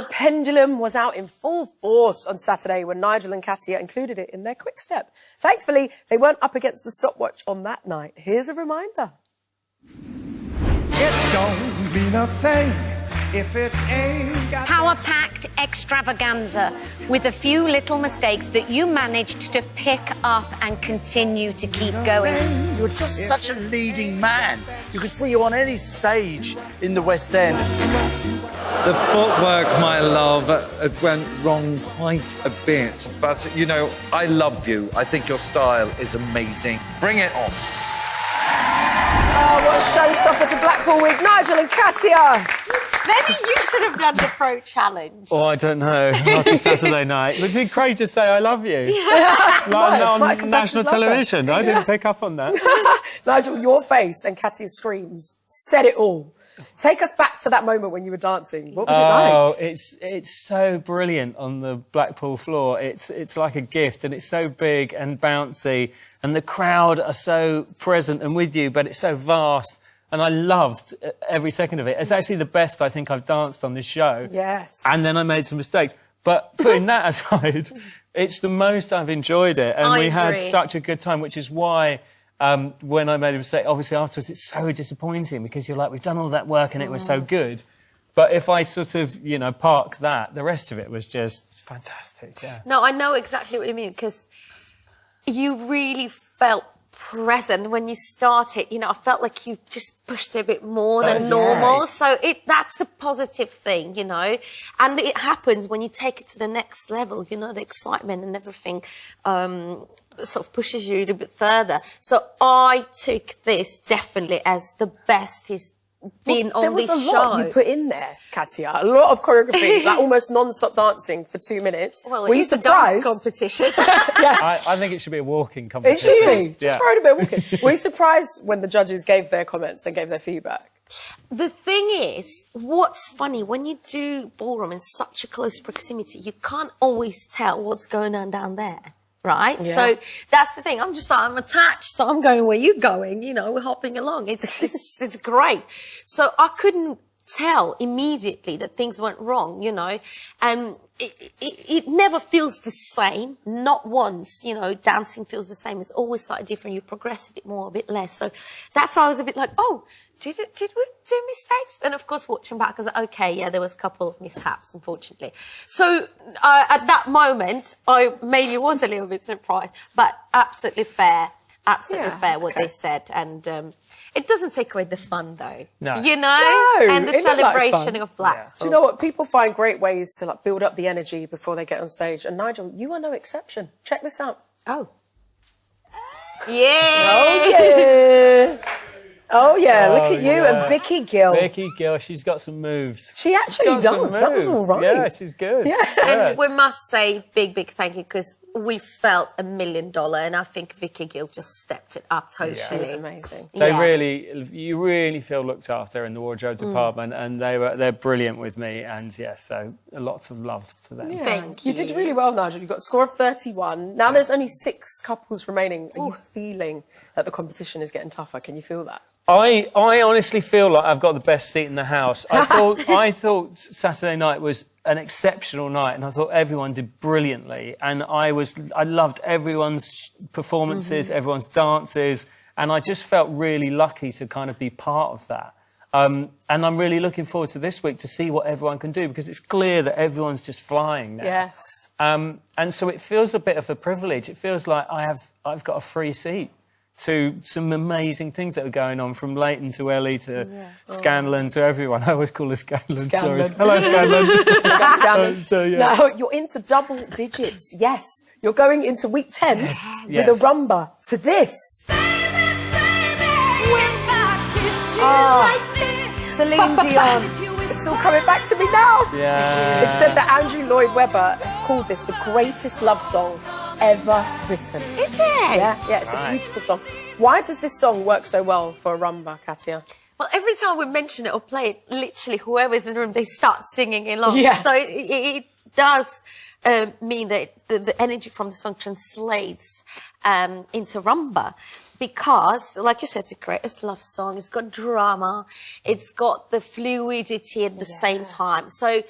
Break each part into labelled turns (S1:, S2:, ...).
S1: The pendulum was out in full force on Saturday when Nigel and Katya included it in their quick step. Thankfully, they weren't up against the stopwatch on that night. Here's a reminder.
S2: It don't mean a thing if it ain't got...
S3: Power-packed extravaganza with a few little mistakes that you managed to pick up and continue to keep going.
S4: You're just such a leading man. You could see you on any stage in the West End.
S5: The footwork, my love, went wrong quite a bit. But, you know, I love you. I think your style is amazing. Bring it on.
S1: Oh, what a showstopper to Blackpool week. Nigel and Katya.
S3: Maybe you should have done the pro challenge.
S6: Oh, I don't know. After Saturday night. But did Craig just say, I love you?
S1: Might
S6: on national television. I didn't pick up on that.
S1: Nigel, your face and Katya's screams said it all. Take us back to that moment when you were dancing. What was it like?
S6: Oh, it's so brilliant on the Blackpool floor. It's like a gift, and it's so big and bouncy, and the crowd are so present and with you, but it's so vast. And I loved every second of it. It's actually the best I think I've danced on this show.
S1: Yes.
S6: And then I made some mistakes. But putting that aside, it's the most I've enjoyed it. And we had such a good time, which is why when I made a mistake, obviously afterwards it's so disappointing because you're like, we've done all that work and it was so good. But if I sort of, you know, park that, the rest of it was just fantastic, yeah.
S3: No, I know exactly what you mean, because you really felt present when you started. You know, I felt like you just pushed a bit more than normal. So that's a positive thing, you know. And it happens when you take it to the next level, you know, the excitement and everything sort of pushes you a little bit further. So I took this definitely as the best he's been on this show.
S1: There was a lot you put in there, Katya. A lot of choreography, like almost non-stop dancing for 2 minutes.
S3: Well,
S1: were you surprised?
S3: Dance competition.
S1: Yes.
S6: I think it should be a walking competition.
S1: It should be. Just throw it a bit walking. Were you surprised when the judges gave their comments and gave their feedback?
S3: The thing is, what's funny, when you do ballroom in such a close proximity, you can't always tell what's going on down there. Right? Yeah. So that's the thing. I'm just like, I'm attached, so I'm going where you're going, you know, we're hopping along. It's great. So I couldn't tell immediately that things went wrong, you know, and it never feels the same. Not once, you know, dancing feels the same. It's always slightly different. You progress a bit more, a bit less. So that's why I was a bit like, oh, did we do mistakes? And of course, watching back, I was like, okay, yeah, there was a couple of mishaps, unfortunately. So at that moment, I maybe was a little bit surprised, but absolutely fair what they said. And it doesn't take away the fun, though. No. You know?
S1: No,
S3: and the celebration of Blackpool.
S1: Yeah. Do you know what? People find great ways to like build up the energy before they get on stage. And Nigel, you are no exception. Check this out.
S3: Oh. Yeah.
S1: Oh, yeah. Oh, yeah, look at you and Vicky Gill.
S6: Vicky Gill, she's got some moves.
S1: She actually does. That was all right.
S6: Yeah, she's good.
S1: Yeah.
S3: And we must say big thank you, because we felt $1 million, and I think Vicky Gill just stepped it up totally.
S1: Yeah, it was amazing.
S6: You really feel looked after in the wardrobe department, and they're brilliant with me, and so lots of love to them.
S1: Yeah.
S3: Thank you.
S1: You did really well, Nigel. You got a score of 31. Now there's only 6 couples remaining. Are you feeling that the competition is getting tougher? Can you feel that?
S6: I honestly feel like I've got the best seat in the house. I thought Saturday night was an exceptional night, and I thought everyone did brilliantly, and I loved everyone's performances, everyone's dances, and I just felt really lucky to kind of be part of that. And I'm really looking forward to this week to see what everyone can do, because it's clear that everyone's just flying now.
S1: Yes.
S6: And so it feels a bit of a privilege. It feels like I've got a free seat to some amazing things that are going on, from Leighton to Ellie to Scanlon to everyone. I always call her Scanlon. Hello, Scanlon.
S1: Now, you're into double digits, yes. You're going into week 10 with a rumba to this. Celine Dion. It's all coming back to me now.
S6: Yeah.
S1: It's said that Andrew Lloyd Webber has called this the greatest love song ever written.
S3: Is it?
S1: Yeah, it's a beautiful song. Why does this song work so well for a rumba, Katya?
S3: Well, every time we mention it or play it, literally whoever's in the room, they start singing along.
S1: Yeah.
S3: So it does mean that the energy from the song translates into rumba. Because, like you said, it's the greatest love song. It's got drama. It's got the fluidity at the same time. So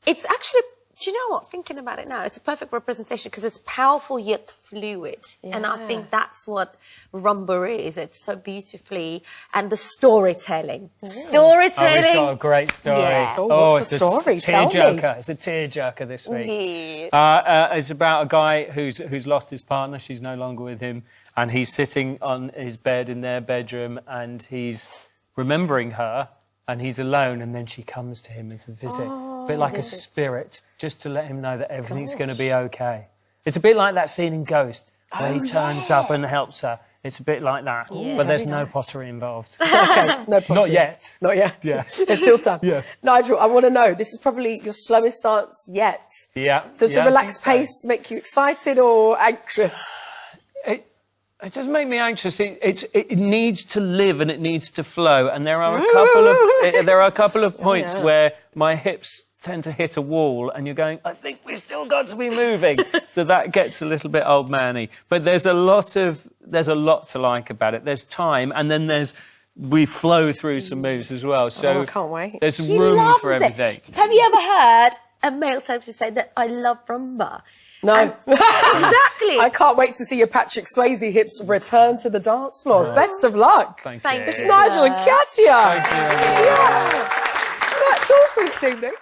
S3: It's actually, do you know what? Thinking about it now, it's a perfect representation because it's powerful yet fluid.
S1: Yeah.
S3: And I think that's what rumba is. It's so beautifully, and the storytelling. Storytelling.
S6: Oh, we've got a great story.
S3: Yeah.
S1: Oh, what's the story? Tell me.
S6: Tearjerker. It's a tearjerker this week.
S3: Yeah.
S6: It's about a guy who's lost his partner. She's no longer with him. And he's sitting on his bed in their bedroom and he's remembering her. And he's alone, and then she comes to him as a visit. A bit like a spirit, just to let him know that everything's going to be okay. It's a bit like that scene in Ghost, where he turns up and helps her. It's a bit like that, but there's no pottery involved.
S1: Okay, no pottery.
S6: Not yet.
S1: Not yet.
S6: Yeah.
S1: There's still time.
S6: Yeah.
S1: Nigel, I want to know, this is probably your slowest dance yet.
S6: Yeah.
S1: Does the
S6: yeah,
S1: relaxed
S6: I think
S1: pace make you excited or anxious?
S6: It doesn't make me anxious. It needs to live and it needs to flow. And there are a couple of points where my hips tend to hit a wall, and you're going, I think we've still got to be moving. So that gets a little bit old manny. But there's a lot to like about it. There's time, and then we flow through some moves as well. So
S1: I can't wait.
S6: There's
S3: He
S6: room
S3: loves
S6: for everything.
S3: it. Have you ever heard a male celebrity say that I love rumba?
S1: No.
S3: Exactly.
S1: I can't wait to see your Patrick Swayze hips return to the dance floor. Best of luck.
S6: Thank
S3: Thank
S6: you.
S3: you.
S1: It's Nigel and Katya.
S6: Thank you.
S1: Yeah. That's all for this evening.